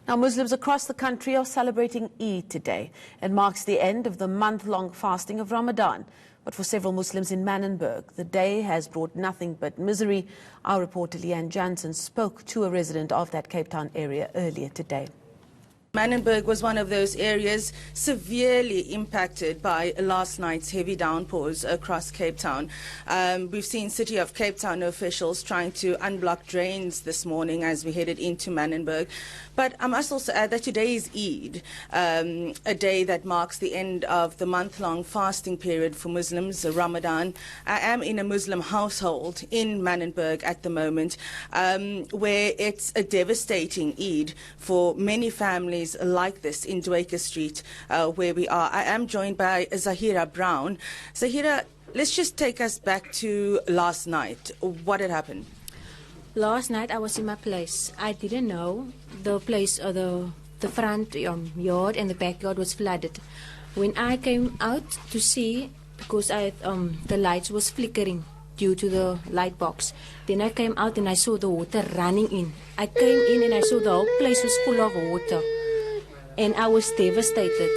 Now, Muslims across the country are celebrating Eid today. It marks the end of the month-long fasting of Ramadan. But for several Muslims in Manenberg, the day has brought nothing but misery. Our reporter Leanne Jansen spoke to a resident of that Cape Town area earlier today. Manenberg was one of those areas severely impacted by last night's heavy downpours across Cape Town. We've seen City of Cape Town officials trying to unblock drains this morning as we headed into Manenberg. But I must also add that today is Eid, a day that marks the end of the month-long fasting period for Muslims, Ramadan. I am in a Muslim household in Manenberg at the moment, where it's a devastating Eid for many families like this in Dweke Street, where we are. I am joined by Zahira Brown. Zahira, let's just take us back to last night. What had happened? Last night I was in my place. I didn't know the place or the front yard and the backyard was flooded. When I came out to see, because the lights was flickering due to the light box, then I came out and I saw the water running in. I came in and I saw the whole place was full of water, and I was devastated.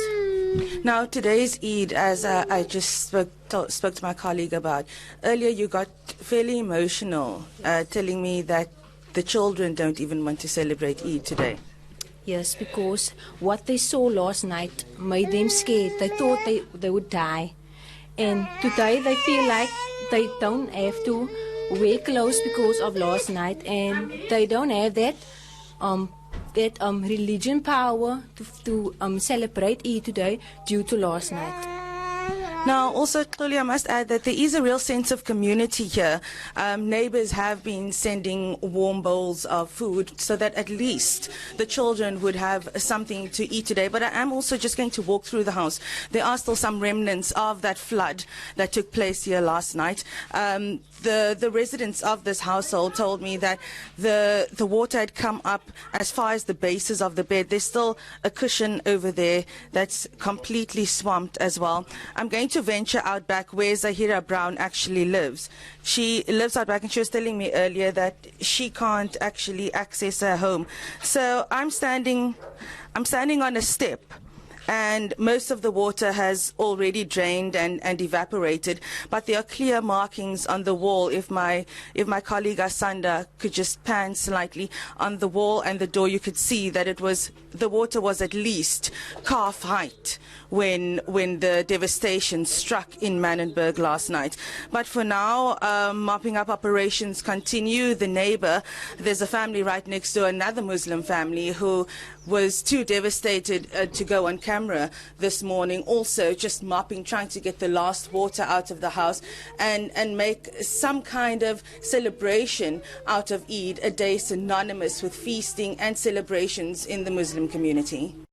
Now, today's Eid, as I just spoke to my colleague about, earlier you got fairly emotional, telling me that the children don't even want to celebrate Eid today. Yes, because what they saw last night made them scared. They thought they would die. And today they feel like they don't have to wear clothes because of last night, and they don't have that religion power to celebrate Eid today due to last night. Now, also, Tuli, I must add that there is a real sense of community here. Neighbors have been sending warm bowls of food so that at least the children would have something to eat today. But I am also just going to walk through the house. There are still some remnants of that flood that took place here last night. The residents of this household told me that the water had come up as far as the bases of the bed. There's still a cushion over there that's completely swamped as well. I'm going to venture out back where Zahira Brown actually lives. She lives out back, and she was telling me earlier that she can't actually access her home. So I'm standing on a step, and most of the water has already drained and evaporated, but there are clear markings on the wall. If my colleague Asanda could just pan slightly on the wall and the door, you could see that the water was at least calf height when the devastation struck in Manenberg last night. But for now, mopping up operations continue. The neighbor, there's a family right next door, another Muslim family, who was too devastated to go on camera this morning, also just mopping, trying to get the last water out of the house and make some kind of celebration out of Eid, a day synonymous with feasting and celebrations in the Muslim community.